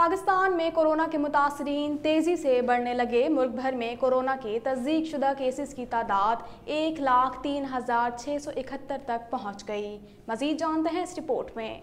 पाकिस्तान में कोरोना के मुतासरीन तेज़ी से बढ़ने लगे। मुल्क भर में कोरोना के तस्दीक शुदा केसेस की तादाद 1,03,671 तक पहुँच गई। मज़ीद जानते हैं इस रिपोर्ट में।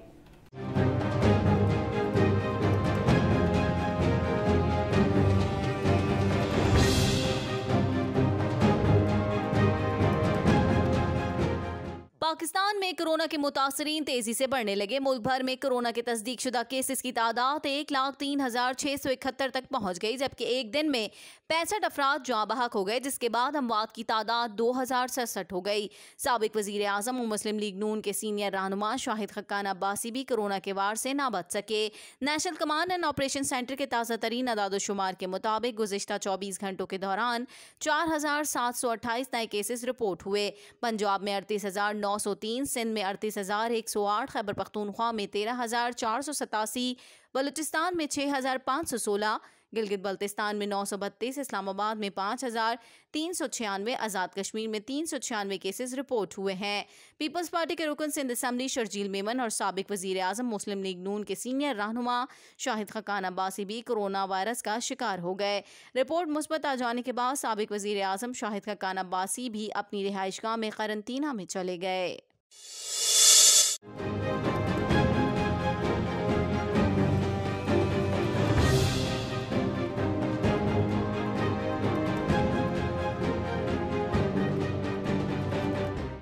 पाकिस्तान में कोरोना के मुतासरीन तेजी से बढ़ने लगे। मुल्क भर में कोरोना के तस्दीक शुदा केसेस की तादाद 1,03,671 तक पहुंच गई, जबकि एक दिन में 65 अफराद जाँ बहक हो गए, जिसके बाद अमवात की तादाद 2,067 हो गई। साबिक वजीर आजम और मुस्लिम लीग नून के सीनियर रहनुमा शाहिद खक्कान अब्बासी भी कोरोना के वार से ना बच सके। National command and operation centre के ताज़ा तरीन अदाद-ओ-शुमार के मुताबिक गुज़िश्ता 24 घंटों के दौरान 4,728 नए केसेस रिपोर्ट हुए। पंजाब में 38,903, सिंध में 38,108, खैबर पख्तूनख्वा में 13,487, बलूचिस्तान में 6,516, गिलगित बल्तिस्तान में 932, इस्लामाबाद में 5,396, आज़ाद कश्मीर में 396 केसेस रिपोर्ट हुए हैं। पीपल्स पार्टी के रुकन सिंध असम्बली शर्जील मेमन और साबिक वजीर आजम मुस्लिम लीग नून के सीनियर रहनुमा शाहिद खक्कान अब्बासी भी कोरोना वायरस का शिकार हो गए। रिपोर्ट मुस्बत आ जाने के बाद साबिक वजीर आजम शाहिद खक्कान अब्बासी भी अपनी रिहाइशगाह में क्वारंटीना में चले गए।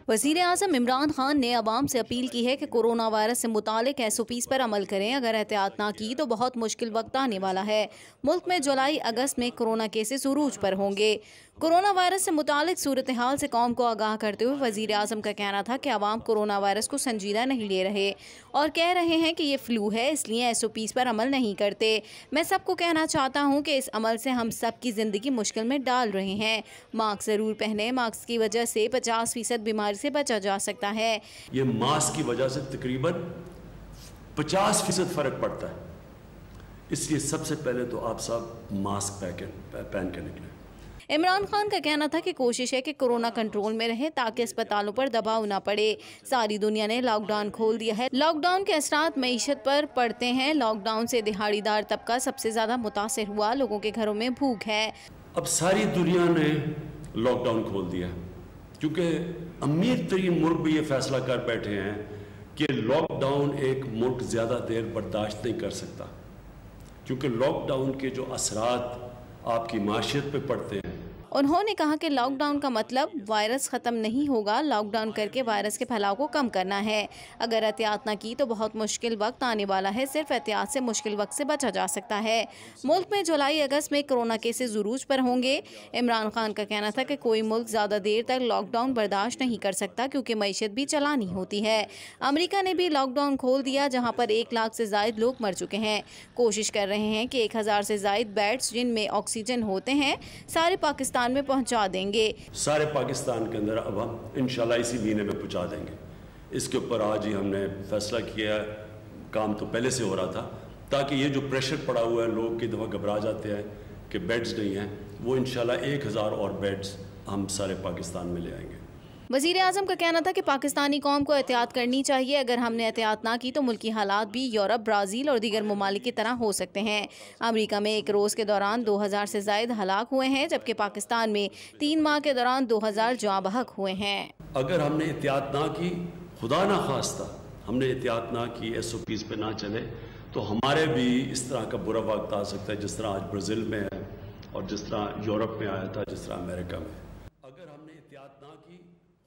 वज़ीर आज़म इमरान खान ने अवाम से अपील की है कि कोरोना वायरस से मुतालिक SOPs पर अमल करें। अगर एहतियात ना की तो बहुत मुश्किल वक्त आने वाला है। मुल्क में जुलाई अगस्त में कोरोना केसेस उरूज पर होंगे। कोरोना वायरस से मुतालिक सूरत हाल से कौम को आगाह करते हुए वज़ीर आज़म का कहना था कि अवाम कोरोना वायरस को संजीदा नहीं ले रहे और कह रहे हैं कि ये फ्लू है, इसलिए SOPs पर अमल नहीं करते। मैं सबको कहना चाहता हूँ कि इस अमल से हम सब की ज़िंदगी मुश्किल में डाल रहे हैं। मास्क ज़रूर पहने। मास्क की वजह से 50% बीमारी से बचा जा सकता है। ये मास्क की वजह से तकरीबन 50% फर्क पड़ता है, इसलिए सबसे पहले तो आप सब मास्क पहन के निकलें। इमरान खान का कहना था कि कोशिश है कि कोरोना कंट्रोल में रहे ताकि अस्पतालों पर दबाव ना पड़े। सारी दुनिया ने लॉकडाउन खोल दिया है। लॉकडाउन के असरात मईशत पर पड़ते हैं। लॉकडाउन से दिहाड़ीदार तबका सबसे ज्यादा मुतासिर हुआ। लोगों के घरों में भूख है। अब सारी दुनिया ने लॉकडाउन खोल दिया, क्योंकि अमीर तरीन मुल्क भी ये फैसला कर बैठे हैं कि लॉकडाउन एक मुल्क ज़्यादा देर बर्दाश्त नहीं कर सकता, क्योंकि लॉकडाउन के जो असरात आपकी माशियत पे पड़ते हैं। उन्होंने कहा कि लॉकडाउन का मतलब वायरस ख़त्म नहीं होगा, लॉकडाउन करके वायरस के फैलाव को कम करना है। अगर एहतियात न की तो बहुत मुश्किल वक्त आने वाला है। सिर्फ एहतियात से मुश्किल वक्त से बचा जा सकता है। मुल्क में जुलाई अगस्त में कोरोना केसेस उरूज पर होंगे। इमरान खान का कहना था कि कोई मुल्क ज़्यादा देर तक लॉकडाउन बर्दाश्त नहीं कर सकता, क्योंकि मईशत भी चलानी होती है। अमरीका ने भी लॉकडाउन खोल दिया, जहाँ पर 1 लाख से ज़ायद लोग मर चुके हैं। कोशिश कर रहे हैं कि 1,000 से ज़ायद बेड्स जिनमें ऑक्सीजन होते हैं सारे पाकिस्तान में पहुंचा देंगे। सारे पाकिस्तान के अंदर अब हम इंशाल्लाह इसी महीने में पहुंचा देंगे। इसके ऊपर आज ही हमने फैसला किया। काम तो पहले से हो रहा था, ताकि ये जो प्रेशर पड़ा हुआ है, लोग की दफ़ा घबरा जाते हैं कि बेड्स नहीं हैं, वो इंशाल्लाह 1,000 और बेड्स हम सारे पाकिस्तान में ले आएंगे। वज़ीर आज़म का कहना था कि पाकिस्तानी कौम को एहतियात करनी चाहिए। अगर हमने एहतियात ना की तो मुल्की हालात भी यूरोप, ब्राज़ील और दीगर ममालिक की तरह हो सकते हैं। अमेरिका में एक रोज़ के दौरान 2,000 से ज़ायद हलाक हुए हैं, जबकि पाकिस्तान में 3 माह के दौरान 2,000 जाँ बहक हुए हैं। अगर हमने एहतियात ना की, खुदा ना खास्ता हमने एहतियात ना की, SOPs पे ना चले, तो हमारे भी इस तरह का बुरा वक्त आ सकता है जिस तरह आज ब्राज़ील में है और जिस तरह यूरोप में आया था, जिस तरह अमेरिका में। अगर हमने एहतियात ना की,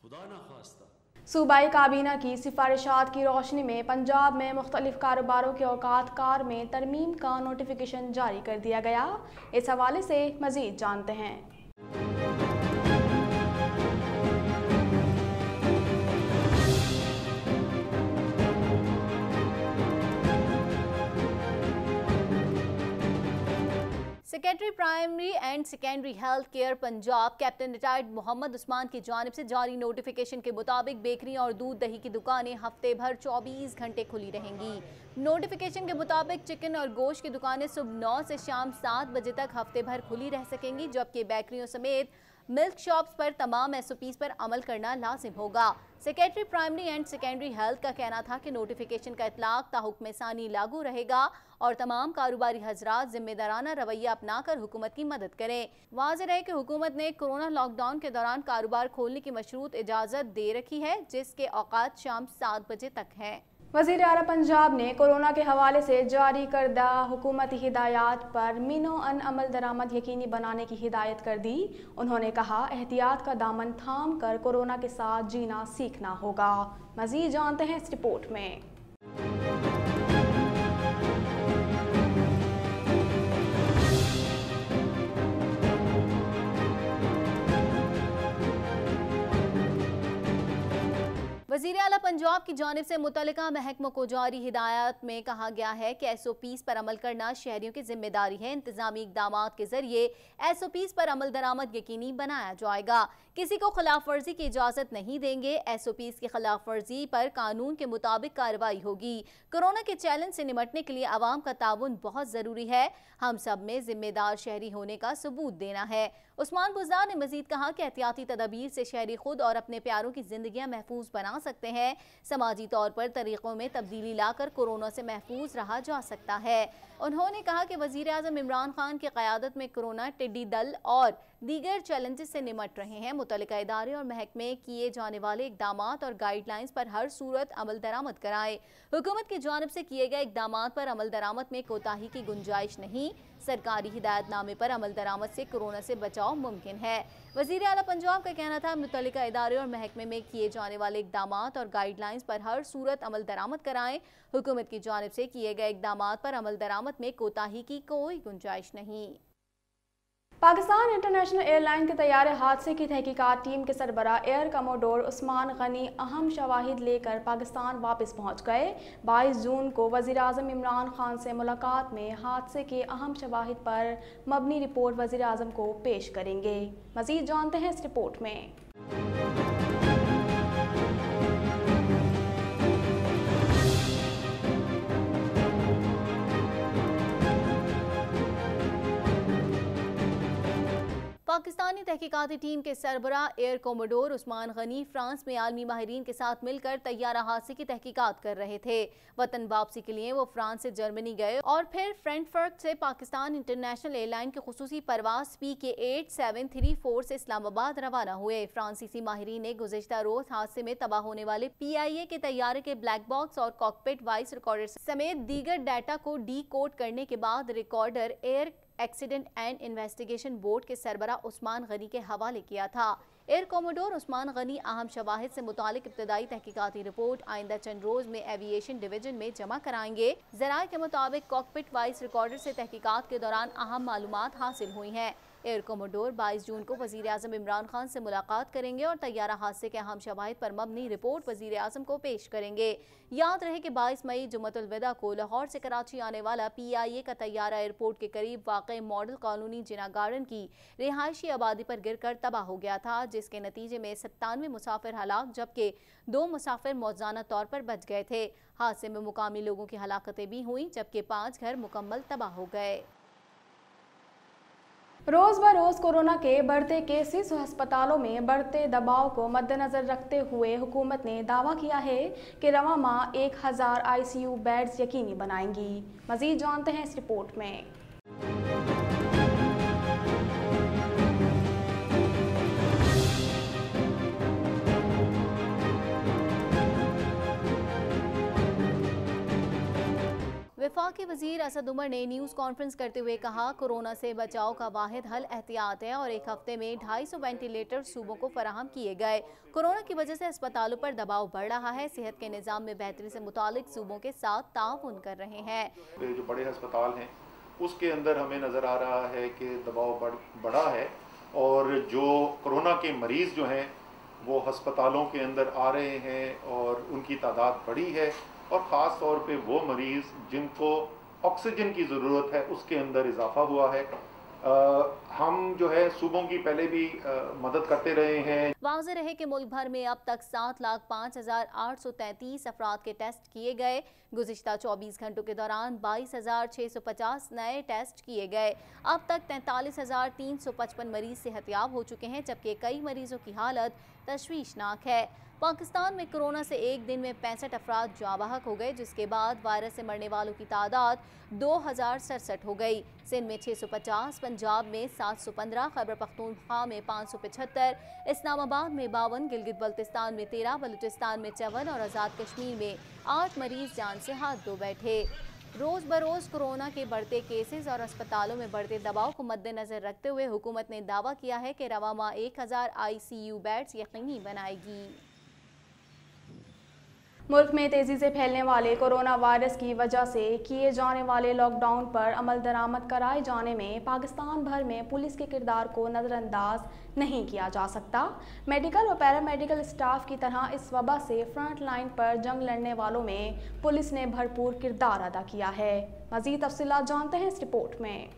खुदा ना खास्ता। सूबाई काबीना की सिफारिशात की रोशनी में पंजाब में मुख्तलिफ कारोबारों के औकात कार में तरमीम का नोटिफिकेशन जारी कर दिया गया। इस हवाले से मज़ीद जानते हैं। Secretary primary and secondary health care Punjab captain retired Mohammad Usman की जानिब से जारी नोटिफिकेशन के मुताबिक बेकरी और दूध दही की दुकानें हफ्ते भर 24 घंटे खुली रहेंगी। नोटिफिकेशन के मुताबिक चिकन और गोश्त की दुकानें सुबह 9 से शाम 7 बजे तक हफ्ते भर खुली रह सकेंगी, जबकि बेकरियों समेत मिल्क शॉप्स पर तमाम SOPs पर अमल करना लाजिम होगा। Secretary primary and secondary health का कहना था कि नोटिफिकेशन का इतलाक ताहुक्म सानी लागू रहेगा और तमाम कारोबारी हजरात जिम्मेदाराना रवैया अपनाकर हुकूमत की मदद करें। वाज़ेह है कि हुकूमत ने कोरोना लॉकडाउन के दौरान कारोबार खोलने की मशरूत इजाज़त दे रखी है, जिसके औकात शाम 7 बजे तक हैं। वज़ीर आला पंजाब ने कोरोना के हवाले से जारी करदा हुकूमती हिदायत पर मीनो अन अमल दरामद यकीनी बनाने की हिदायत कर दी। उन्होंने कहा, एहतियात का दामन थाम कर कोरोना के साथ जीना सीखना होगा। मज़ीद जानते हैं इस रिपोर्ट में। वज़ीर आला पंजाब की जानिब से मुतल्लिका महकमों को जारी हिदायत में कहा गया है कि SOPs पर अमल करना शहरियों की जिम्मेदारी है। इंतजामी इकदाम के जरिए SOPs पर अमल दरामद यकीनी बनाया जाएगा। किसी को खिलाफ वर्जी की इजाज़त नहीं देंगे। SOPs की खिलाफ वर्जी पर कानून के मुताबिक कार्रवाई होगी। कोरोना के चैलेंज से निमटने के लिए आवाम का ताउन बहुत ज़रूरी है। हम सब में जिम्मेदार शहरी होने का सबूत देना है। उस्मान बुज़दार ने मजीद कहा कि एहतियाती तदबीर से शहरी खुद और अपने प्यारों की जिंदगियां महफूज बना सकते हैं। समाजी तौर पर तरीक़ों में तब्दीली लाकर कोरोना से महफूज रहा जा सकता है। उन्होंने कहा कि वज़ीर आज़म इमरान खान की क़यादत में कोरोना, टिड्डी दल और दीगर चैलेंजेस से निमट रहे हैं। मुतल्लिका इदारे और महकमे किए जाने वाले इक़दामात और गाइडलाइंस पर हर सूरत अमल दरामद कराएं। हुकूमत की जानिब से किए गए इक़दामात पर अमल दरामद में कोताही की गुंजाइश नहीं। सरकारी हिदायतनामे पर अमल दरामद से कोरोना से बचाव मुमकिन है। वज़ीर आला पंजाब का कहना था, मुतल्लिका इदारे और महकमे में किए जाने वाले इक़दामात और गाइडलाइंस पर हर सूरत अमल दरामद कराएं। हुकूमत की जानिब से किए गए इक़दामात पर अमल दरामद में कोताही की कोई गुंजाइश नहीं। पाकिस्तान इंटरनेशनल एयरलाइन के तैयारे हादसे की तहकीकात टीम के सरबरा एयर कमोडोर उस्मान गनी अहम शवाहिद लेकर पाकिस्तान वापस पहुंच गए। 22 जून को वज़ीर आज़म इमरान खान से मुलाकात में हादसे के अहम शवाहिद पर मबनी रिपोर्ट वज़ीर आज़म को पेश करेंगे। मज़ीद जानते हैं इस रिपोर्ट में। पाकिस्तानी तहकीकाती टीम के सरबरा air commodore Usman Ghani France में आलमी माहिरीन के साथ मिलकर तैयारा हादसे की तहकीकात कर रहे थे। वतन वापसी के लिए वो फ्रांस से जर्मनी गए और फिर फ्रैंकफर्ट से पाकिस्तान इंटरनेशनल एयरलाइन की खुसूसी परवाज PK8734 से इस्लामाबाद रवाना हुए। फ्रांसीसी माहिरीन ने गुज़िश्ता रोज हादसे में तबाह होने वाले PIA के तैयारे के ब्लैक बॉक्स और कॉकपिट वॉइस रिकॉर्डर समेत दीगर डाटा को डी कोड करने के बाद recorder air accident and investigation board के सरबरा उस्मान गनी के हवाले किया था। एयर कोमोडोर उस्मान गनी अहम शवाहिद से मुतालिक इब्तदाई तहकीकाती रिपोर्ट आइंदा चंद रोज में एविएशन डिवीजन में जमा कराएंगे। ज़राए के मुताबिक कॉकपिट वॉइस रिकॉर्डर से तहकीकात के दौरान अहम मालूमात हासिल हुई हैं। एयर कोमोडोर 22 जून को वज़ीर आज़म इमरान खान से मुलाकात करेंगे और तैयारा हादसे के अहम शवाहिद पर मबनी रिपोर्ट वज़ीर आज़म को पेश करेंगे। याद रहे कि 22 मई जुम्मतुल विदा को लाहौर से कराची आने वाला PIA का तैयारा एयरपोर्ट के करीब वाक़ई मॉडल कॉलोनी जिना गार्डन की रिहायशी आबादी पर गिरकर तबाह हो गया था, जिसके नतीजे में 97 मुसाफिर हलाक जबकि 2 मुसाफिर मौज़ाना तौर पर बच गए थे। हादसे में मुकामी लोगों की हलाकतें भी हुई जबकि 5 घर मुकम्मल तबाह हो गए। रोज़ ब रोज़ कोरोना के बढ़ते केसेस और अस्पतालों में बढ़ते दबाव को मद्देनज़र रखते हुए हुकूमत ने दावा किया है कि रवां माह 1000 ICU बेड्स यकीनी बनाएंगी। मज़ीद जानते हैं इस रिपोर्ट में। वफाकी वज़ीर असद उमर ने न्यूज़ कॉन्फ्रेंस करते हुए कहा, कोरोना से बचाव का वाहिद हल एहतियात है और एक हफ्ते में 250 वेंटिलेटर सूबों को फराहम किए गए। कोरोना की वजह से अस्पतालों पर दबाव बढ़ रहा है। सेहत के निज़ाम में बेहतरी से मुतालिक सूबों के साथ ताउन कर रहे हैं। जो बड़े अस्पताल हैं उसके अंदर हमें नज़र आ रहा है कि दबाव बढ़ा है और जो कोरोना के मरीज़ जो हैं वो अस्पतालों के अंदर आ रहे हैं और उनकी तादाद बढ़ी है और ख़ास तौर पे वो मरीज़ जिनको ऑक्सीजन की ज़रूरत है उसके अंदर इजाफा हुआ है हम जो है सूबों की पहले भी मदद करते रहे हैं। वाज़ेह रहे कि मुल्क भर में अब तक 7,05,833 अफराद के टेस्ट किए गए। गुज़िश्ता 24 घंटों के दौरान 22,650 नए टेस्ट किए गए। अब तक 43,355 मरीज सेहतयाब हो चुके हैं, जबकि कई मरीजों की हालत तशवीशनाक है। पाकिस्तान में कोरोना से एक दिन में 65 अफराद जाँ बहक हो गए, जिसके बाद वायरस से मरने वालों की तादाद 2067 हो गई। सिंध में 650, पंजाब में 715, खैबर पख्तूनख्वा में 575, इस्लामाबाद में 52, गिलगित बल्तिस्तान में 13, बलूचिस्तान में 54 और आज़ाद कश्मीर में 8 मरीज जान से हाथ धो बैठे। रोज़ बरोज़ कोरोना के बढ़ते केसेस और अस्पतालों में बढ़ते दबाव को मद्देनजर रखते हुए हुकूमत ने दावा किया है कि रवा माह 1000 ICU बेड्स यकीनी बनाएगी। मुल्क में तेज़ी से फैलने वाले कोरोना वायरस की वजह से किए जाने वाले लॉकडाउन पर अमल दरामद कराए जाने में पाकिस्तान भर में पुलिस के किरदार को नज़रअंदाज नहीं किया जा सकता। मेडिकल और पैरामेडिकल स्टाफ की तरह इस वबा से फ्रंट लाइन पर जंग लड़ने वालों में पुलिस ने भरपूर किरदार अदा किया है। मज़ीद तफसीलात जानते हैं इस रिपोर्ट में।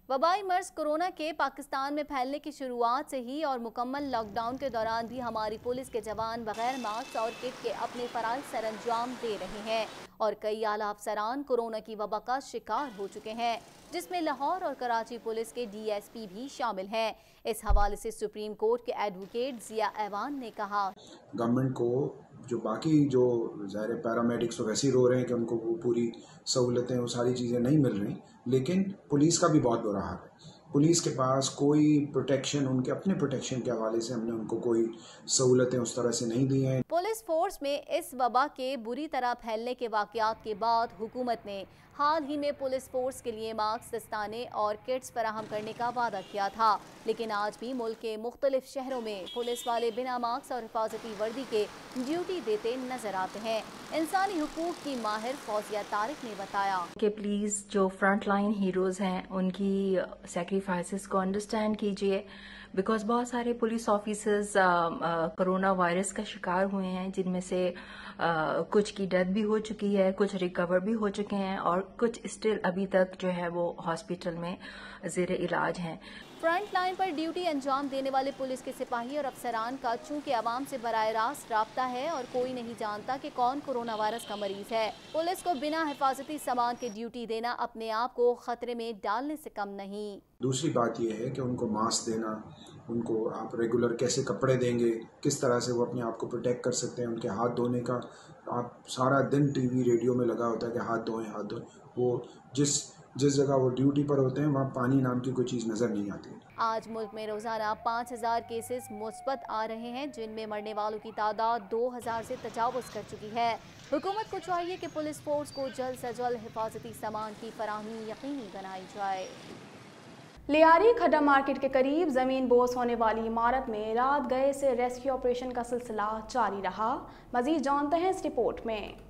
वबाई मर्ज कोरोना के पाकिस्तान में फैलने की शुरुआत से ही और मुकम्मल लॉकडाउन के दौरान भी हमारी पुलिस के जवान बगैर मास्क और किट के अपने फराइज सरअंजाम दे रहे हैं और कई आला अफसरान कोरोना की वबा का शिकार हो चुके हैं, जिसमें लाहौर और कराची पुलिस के DSP भी शामिल हैं। इस हवाले से सुप्रीम कोर्ट के एडवोकेट जिया ऐवान ने कहा, गवर्नमेंट को जो बाकी जो ज़ाहिर पैरामेडिक्स तो वैसे ही रो रहे हैं कि उनको वो पूरी सहूलतें वो सारी चीज़ें नहीं मिल रही, लेकिन पुलिस का भी बहुत बुरा हाल है। पुलिस के पास कोई प्रोटेक्शन, उनके अपने प्रोटेक्शन के हवाले से हमने उनको कोई सहूलतें उस तरह से नहीं दी हैं। पुलिस फोर्स में इस वबा के बुरी तरह फैलने के वाक़यात के बाद हुकूमत ने हाल ही में पुलिस फोर्स के लिए मास्क, दस्ताने और किट्स फराहम करने का वादा किया था, लेकिन आज भी मुल्क के मुख्तलिफ शहरों में पुलिस वाले बिना मास्क और हिफाजती वर्दी के ड्यूटी देते नजर आते हैं। इंसानी हुकूक की माहिर फौजिया तारिक ने बताया कि प्लीज़ जो फ्रंट लाइन हीरोज़ हैं उनकी सेक्रीफाइसेस को अंडरस्टैंड कीजिए, बिकॉज बहुत सारे पुलिस ऑफिसर्स कोरोना वायरस का शिकार हुए हैं, जिनमें से कुछ की डेथ भी हो चुकी है, कुछ रिकवर भी हो चुके हैं और कुछ स्टिल अभी तक जो है वो हॉस्पिटल में ज़ेर इलाज हैं। फ्रंट लाइन पर ड्यूटी अंजाम देने वाले पुलिस के सिपाही और अफसरान का चूंकि आवाम से बराह रास्त राब्ता है और कोई नहीं जानता कि कौन कोरोना वायरस का मरीज है, पुलिस को बिना हिफाजती सामान के ड्यूटी देना अपने आप को खतरे में डालने से कम नहीं। दूसरी बात यह है कि उनको मास्क देना, उनको आप रेगुलर कैसे कपड़े देंगे, किस तरह से वो अपने आप को प्रोटेक्ट कर सकते हैं, उनके हाथ धोने का आप सारा दिन टीवी रेडियो में लगा होता है कि हाथ धोएं हाथ धोएं, वो जिस जगह वो ड्यूटी पर होते हैं वहाँ पानी नाम की कोई चीज़ नज़र नहीं आती। आज मुल्क में रोजाना 5000 केसेस मुस्बत आ रहे हैं, जिनमें मरने वालों की तादाद 2000 से तजावुज़ कर चुकी है। हुकूमत को चाहिए कि पुलिस फोर्स को जल्द से जल्द हिफाजती सामान की फराहमी यकीनी बनाई जाए। लियारी खड्डा मार्केट के करीब ज़मीन बोस होने वाली इमारत में रात गए से रेस्क्यू ऑपरेशन का सिलसिला जारी रहा। मज़ीद जानते हैं इस रिपोर्ट में।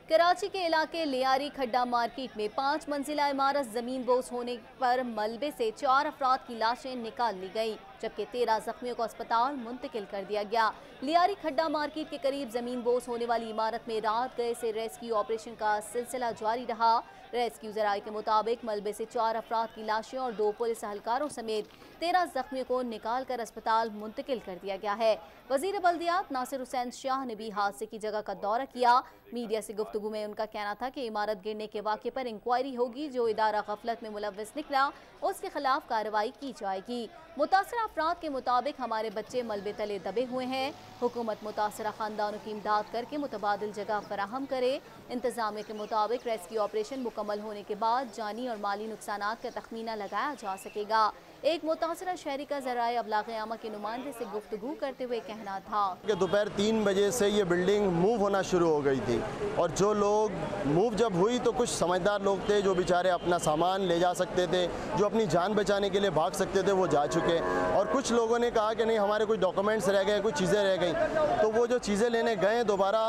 कराची के इलाके लियारी खड्डा मार्केट में 5 मंजिला इमारत जमीन बोस होने पर मलबे से 4 अफराद की लाशें निकाल ली गई, जबकि 13 जख्मियों को अस्पताल मुंतकिल कर दिया गया। लियारी खड्डा मार्केट के करीब जमीन बोस होने वाली इमारत में रात गए से रेस्क्यू ऑपरेशन का सिलसिला जारी रहा। रेस्क्यू जराये के मुताबिक मलबे से 4 अफराद की लाशें और 2 पुलिस एहलकारों समेत 13 जख्मियों को निकाल कर अस्पताल मुंतकिल कर दिया गया है। वजीर बल्दियात नासिर हुसैन शाह ने भी हादसे की जगह का दौरा किया। मीडिया से गुफ्तगू में उनका कहना था कि इमारत गिरने के वाक़े पर इंक्वायरी होगी, जो इदारा गफलत में मुलव्वस निकला उसके खिलाफ कार्रवाई की जाएगी। मुतासरा अफराद के मुताबिक हमारे बच्चे मलबे तले दबे हुए हैं, हुकूमत मुतासरा खानदानों की इमदाद करके मुतबादिल जगह फराहम करे। इंतजामिया के मुताबिक रेस्क्यू ऑपरेशन मुकम्मल होने के बाद जानी और माली नुकसानात का तखमीना लगाया जा सकेगा। एक मुतासरा शहरी का ज़राए अबलाग आमा के नुमाइंदे से गुफ्तगू करते हुए कहना था कि दोपहर 3 बजे से ये बिल्डिंग मूव होना शुरू हो गई थी और जो लोग मूव जब हुई तो कुछ समझदार लोग थे जो बेचारे अपना सामान ले जा सकते थे, जो अपनी जान बचाने के लिए भाग सकते थे, वो जा चुके। और कुछ लोगों ने कहा कि नहीं हमारे कुछ डॉक्यूमेंट्स रह गए, कुछ चीज़ें रह गई, तो वो जो चीज़ें लेने गए दोबारा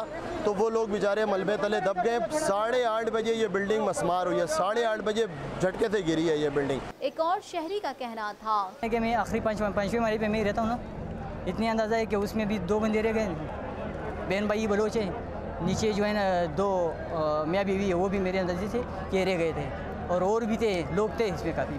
तो वो लोग बेचारे मलबे तले दब गए। 8:30 बजे ये बिल्डिंग मसमार हुई है, 8:30 बजे झटके से गिरी है ये बिल्डिंग। एक और शहरी का कहना था कि मैं आखिरी पाँचवीं मारी पे मैं ही रहता हूँ ना, इतनी अंदाज़ा है कि उसमें भी 2 बंदे रह गए, बहन भाई बलोच है, नीचे जो है ना 2 मियाँ बीवी है, वो भी मेरे अंदाजे से कि रह गए थे और भी थे लोग थे इसमें काफ़ी।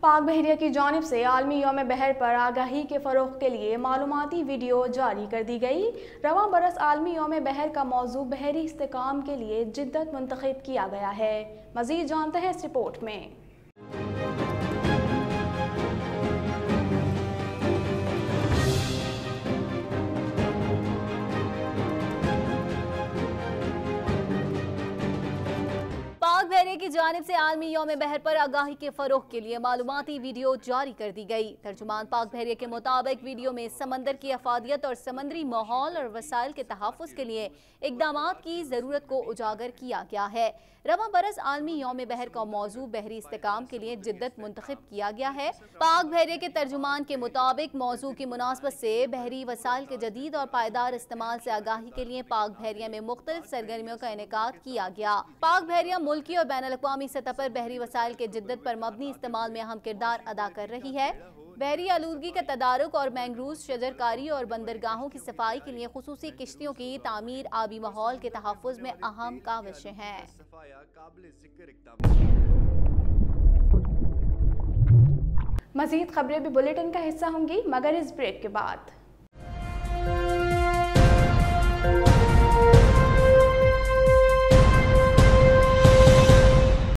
पाक बहरिया की जानिब से आलमी यौम बहर पर आगाही के फ़रोग़ के लिए मालूमाती वीडियो जारी कर दी गई। रवां बरस आलमी यौम बहर का मौजू बहरी इस्तेकाम के लिए जिद्दत मुंतखब किया गया है। मज़ीद जानते हैं इस रिपोर्ट में। पाक बहरिया की जानिब से आलमी यौम बहर पर आगाही के फ़रोग़ के लिए मालूमाती वीडियो जारी कर दी गई। तर्जुमान पाक बहरिया के मुताबिक वीडियो में समंदर की अफादियत और समंदरी माहौल और वसाइल के तहफ़्फ़ुज़ के लिए इक़दामात की ज़रूरत को उजागर किया गया है। रवां बरस आलमी यौम बहर का मौजू बहरी इस्तेकाम के लिए जिद्दत मुंतखब किया गया है। पाक बहरिया के तर्जुमान के मुताबिक मौजू की मुनासबत से बहरी वसाइल के जदीद और पायदार इस्तेमाल से आगाही के लिए पाक बहरिया में मुख्तलिफ सरगर्मियों का इनेकाद किया गया। पाक बहरिया मुल्की और बैन अल-अक़वामी सतह पर बहरी वसाइल के जिद्दत पर मबनी इस्तेमाल में अहम किरदार अदा कर रही है। बहरी आलूदगी का तदारुक और मैंग्रोव शजरकारी और बंदरगाहों की सफाई के लिए खुसूसी किश्तियों की तामीर आबी माहौल के तहफ़्फ़ुज़ में अहम काविशें हैं। मज़ीद खबरें भी बुलेटिन का हिस्सा होंगी मगर इस ब्रेक के बाद।